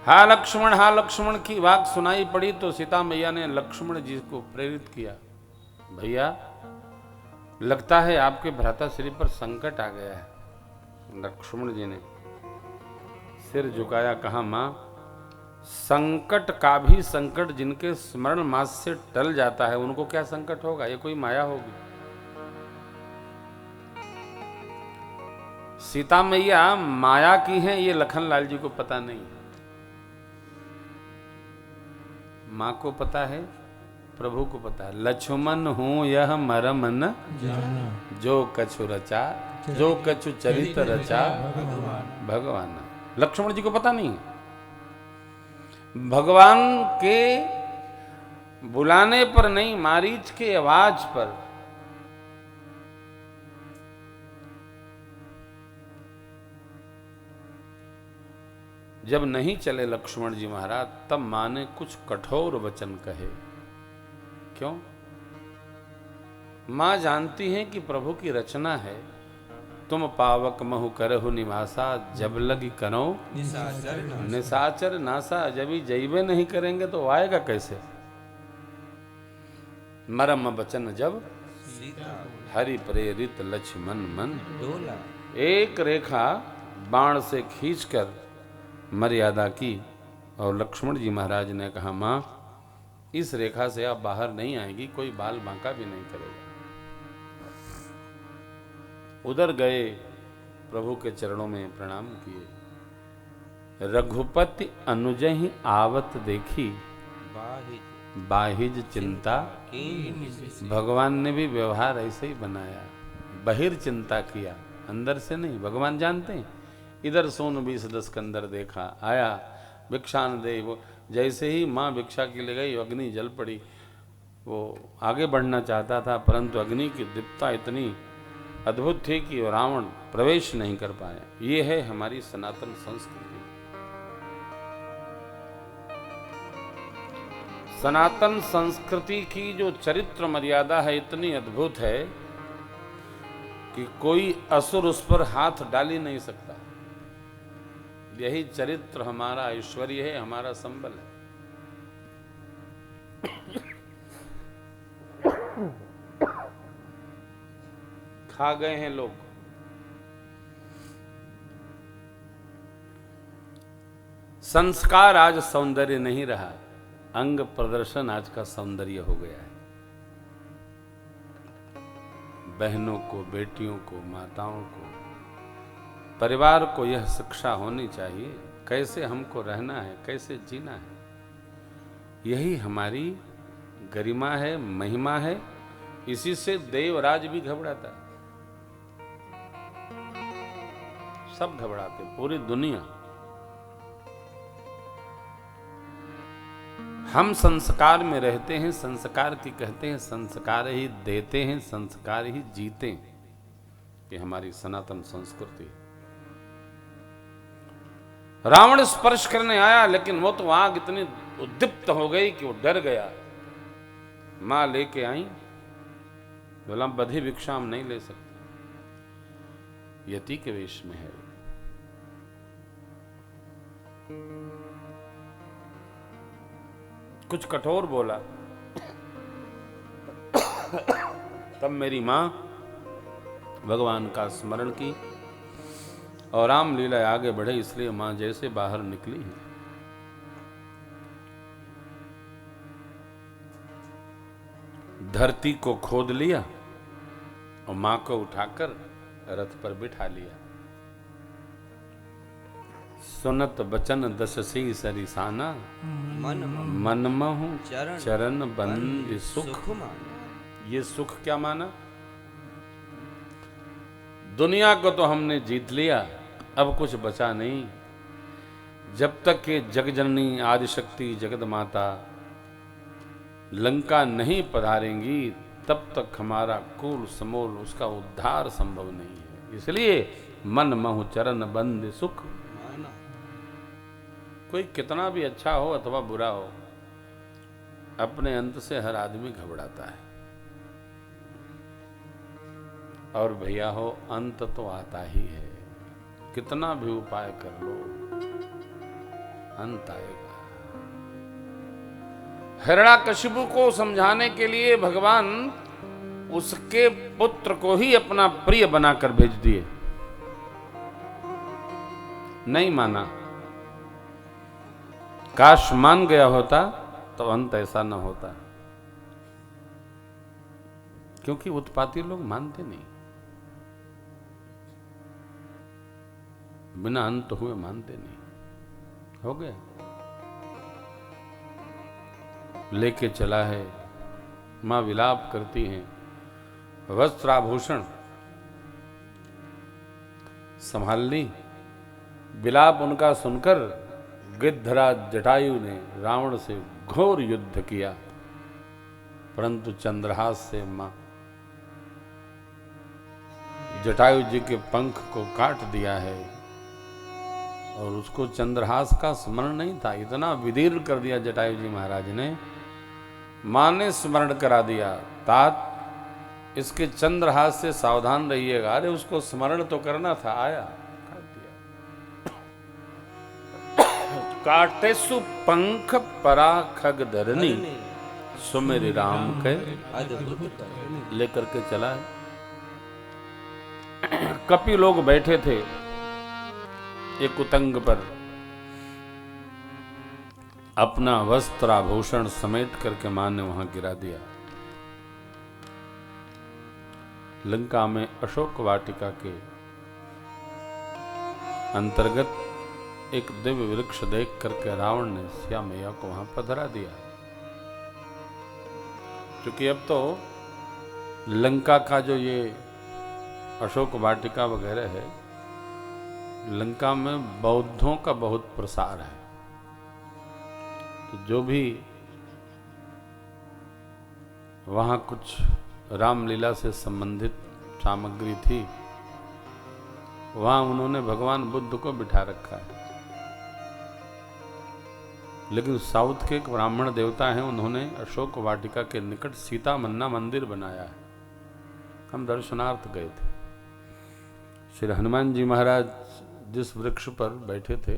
हा लक्ष्मण की वाक सुनाई पड़ी तो सीता मैया ने लक्ष्मण जी को प्रेरित किया, भैया लगता है आपके भ्राता श्री पर संकट आ गया है। लक्ष्मण जी ने सिर झुकाया, कहा मां, संकट का भी संकट जिनके स्मरण मास से टल जाता है उनको क्या संकट होगा, ये कोई माया होगी। सीता मैया माया की हैं ये लखनलाल जी को पता नहीं, मां को पता है, प्रभु को पता है। लक्ष्मण हूं यह मरम न जाना, जो कछु रचा, जो कछु चरित रचा भगवान। लक्ष्मण जी को पता नहीं है, भगवान के बुलाने पर नहीं, मारीच के आवाज पर जब नहीं चले लक्ष्मण जी महाराज, तब मां ने कुछ कठोर वचन कहे। क्यों? मां जानती है कि प्रभु की रचना है, तुम पावक महु करहु निवासा, जब लगी करो निशाचर नासा। जब ही जैबे नहीं करेंगे तो आएगा कैसे। मरम बचन जब हरि प्रेरित लक्ष्मण मन डोला। एक रेखा बाण से खींचकर मर्यादा की और लक्ष्मण जी महाराज ने कहा, मां इस रेखा से आप बाहर नहीं आएगी, कोई बाल बांका भी नहीं करेगा। उधर गए, प्रभु के चरणों में प्रणाम किए। रघुपति अनुजहि आवत देखी, बाहिज चिंता। भगवान ने भी व्यवहार ऐसे ही बनाया, बहिर चिंता किया, अंदर से नहीं। भगवान जानते हैं, इधर सोन 20 के अंदर देखा, आया भिक्षान दे। वो जैसे ही माँ भिक्षा के लिए गई, अग्नि जल पड़ी। वो आगे बढ़ना चाहता था, परंतु अग्नि की दीप्ता इतनी अद्भुत थी कि रावण प्रवेश नहीं कर पाया। ये है हमारी सनातन संस्कृति। सनातन संस्कृति की जो चरित्र मर्यादा है इतनी अद्भुत है कि कोई असुर उस पर हाथ डाल ही नहीं सकता। यही चरित्र हमारा ऐश्वर्य है, हमारा संबल है। खा गए हैं लोग। संस्कार आज सौंदर्य नहीं रहा, अंग प्रदर्शन आज का सौंदर्य हो गया है। बहनों को, बेटियों को, माताओं को, परिवार को यह शिक्षा होनी चाहिए कैसे हमको रहना है, कैसे जीना है। यही हमारी गरिमा है, महिमा है। इसी से देवराज भी घबराता, सब घबराते, पूरी दुनिया। हम संस्कार में रहते हैं, संस्कार की कहते हैं, संस्कार ही देते हैं, संस्कार ही जीते हैं। ये हमारी सनातन संस्कृति। रावण स्पर्श करने आया, लेकिन वो तो आग इतनी उद्दीप्त हो गई कि वो डर गया। मां लेके आई, बोला बधी भिक्षा हम नहीं ले सकते, यति के वेश में है। कुछ कठोर बोला। तब मेरी मां भगवान का स्मरण की और रामलीला आगे बढ़े, इसलिए मां जैसे बाहर निकली, धरती को खोद लिया और मां को उठाकर रथ पर बिठा लिया। सुनत बचन दस सी सरिसाना, मन महु चरण बंद सुख। ये सुख क्या माना? दुनिया को तो हमने जीत लिया, अब कुछ बचा नहीं। जब तक कि जगजननी आदिशक्ति जगत माता लंका नहीं पधारेंगी, तब तक हमारा कुल समूल उसका उद्धार संभव नहीं है। इसलिए मन महु चरण बंद सुख। कोई कितना भी अच्छा हो अथवा बुरा हो, अपने अंत से हर आदमी घबराता है। और भैया हो, अंत तो आता ही है, कितना भी उपाय कर लो। अंत आएगा। हिरण्याकशिपु को समझाने के लिए भगवान उसके पुत्र को ही अपना प्रिय बनाकर भेज दिए, नहीं माना। काश मान गया होता तो अंत ऐसा न होता, क्योंकि उत्पाती लोग मानते नहीं, बिना अंत हुए मानते नहीं। हो गया, लेके चला है। मां विलाप करती हैं, वस्त्राभूषण संभाल ली। विलाप उनका सुनकर गिद्धराज जटायु ने रावण से घोर युद्ध किया, परंतु चंद्रहास से मां जटायु जी के पंख को काट दिया है। और उसको चंद्रहास का स्मरण नहीं था, इतना विदीर्ण कर दिया जटायु जी महाराज ने। मां ने स्मरण करा दिया, तात इसके चंद्रहास से सावधान रहिएगा। अरे उसको स्मरण तो करना था, आया काट दिया। काटे सु पंख परा खग धरनी, सुमेरि राम के लेकर के चला है। कपि लोग बैठे थे एक उतंग पर, अपना वस्त्राभूषण समेट करके मां ने वहां गिरा दिया। लंका में अशोक वाटिका के अंतर्गत एक दिव्य वृक्ष देख करके रावण ने सिया मैया को वहां पर धरा दिया। क्योंकि अब तो लंका का जो ये अशोक वाटिका वगैरह है, लंका में बौद्धों का बहुत प्रसार है। तो जो भी वहां कुछ रामलीला से संबंधित सामग्री थी, वहां उन्होंने भगवान बुद्ध को बिठा रखा है। लेकिन साउथ के एक ब्राह्मण देवता हैं, उन्होंने अशोक वाटिका के निकट सीता मन्ना मंदिर बनाया है। हम दर्शनार्थ गए थे। श्री हनुमान जी महाराज जिस वृक्ष पर बैठे थे,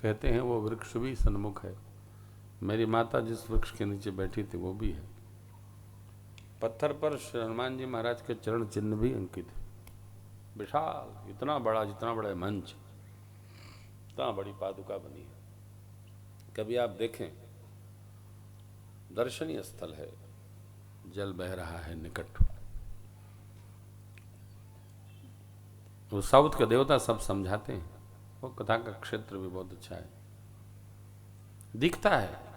कहते हैं वो वृक्ष भी सन्मुख है। मेरी माता जिस वृक्ष के नीचे बैठी थी वो भी है। पत्थर पर श्री हनुमान जी महाराज के चरण चिन्ह भी अंकित है। विशाल, इतना बड़ा, जितना बड़ा मंच, इतना बड़ी पादुका बनी है। कभी आप देखें, दर्शनीय स्थल है। जल बह रहा है निकट। वो साउथ के देवता सब समझाते हैं। वो कथा का क्षेत्र भी बहुत अच्छा है, दिखता है।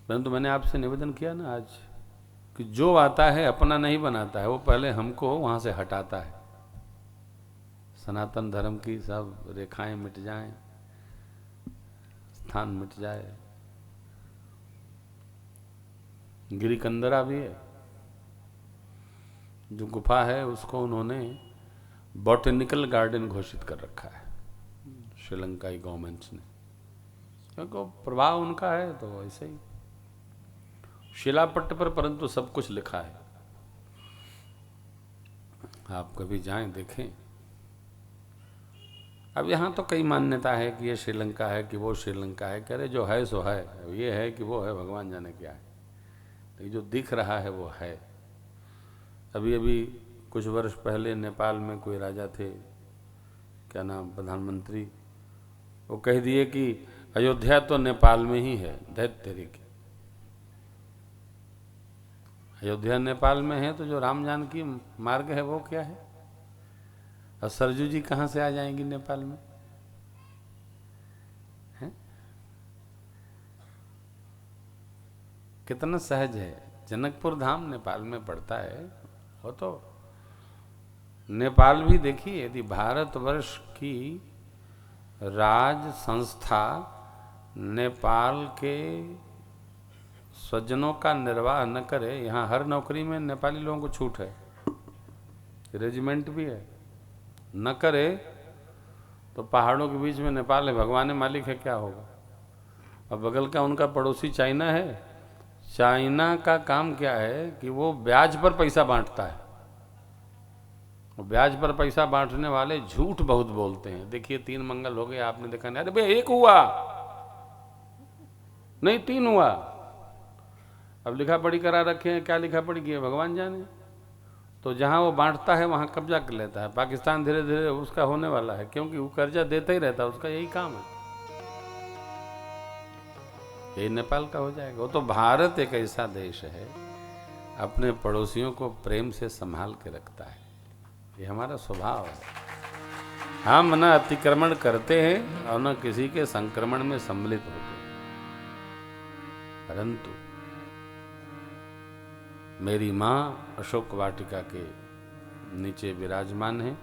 परंतु मैंने आपसे निवेदन किया ना आज कि जो आता है अपना नहीं बनाता है, वो पहले हमको वहां से हटाता है। सनातन धर्म की सब रेखाएं मिट जाएं, स्थान मिट जाए। गिरिकंदरा भी है, जो गुफा है उसको उन्होंने बॉटेनिकल गार्डन घोषित कर रखा है श्रीलंकाई गवर्नमेंट ने, क्योंकि प्रभाव उनका है। तो ऐसे ही शिलापट्ट पर परंतु सब कुछ लिखा है। आप कभी जाएं देखें। अब यहाँ तो कई मान्यता है कि ये श्रीलंका है, कि वो श्रीलंका है। कह रहे जो है सो है, अब ये है कि वो है, भगवान जाने क्या है। लेकिन जो दिख रहा है वो है। अभी अभी कुछ वर्ष पहले नेपाल में कोई राजा थे, क्या नाम, प्रधानमंत्री, वो कह दिए कि अयोध्या तो नेपाल में ही है। दैत तेरी की, अयोध्या नेपाल में है तो जो राम जानकी मार्ग है वो क्या है? और सरजू जी कहाँ से आ जाएंगी नेपाल में? है? कितना सहज है। जनकपुर धाम नेपाल में पड़ता है। वो तो नेपाल भी देखिए, यदि भारतवर्ष की राज संस्था नेपाल के स्वजनों का निर्वाह न करे, यहाँ हर नौकरी में नेपाली लोगों को छूट है, रेजिमेंट भी है, न करे तो पहाड़ों के बीच में नेपाल है, भगवान मालिक है, क्या होगा? और बगल का उनका पड़ोसी चाइना है। चाइना का काम क्या है कि वो ब्याज पर पैसा बांटता है। ब्याज पर पैसा बांटने वाले झूठ बहुत बोलते हैं। देखिए 3 मंगल हो गए, आपने देखा नहीं? अरे भाई एक हुआ, नहीं 3 हुआ। अब लिखा पढ़ी करा रखे हैं, क्या लिखा पढ़ी की है भगवान जाने। तो जहां वो बांटता है वहां कब्जा कर लेता है। पाकिस्तान धीरे धीरे उसका होने वाला है, क्योंकि वो कर्जा देता ही रहता है, उसका यही काम है। यही नेपाल का हो जाएगा। वो तो भारत एक ऐसा देश है, अपने पड़ोसियों को प्रेम से संभाल के रखता है। ये हमारा स्वभाव है। हम न अतिक्रमण करते हैं और न किसी के संक्रमण में सम्मिलित होते हैं। परंतु मेरी माँ अशोक वाटिका के नीचे विराजमान है।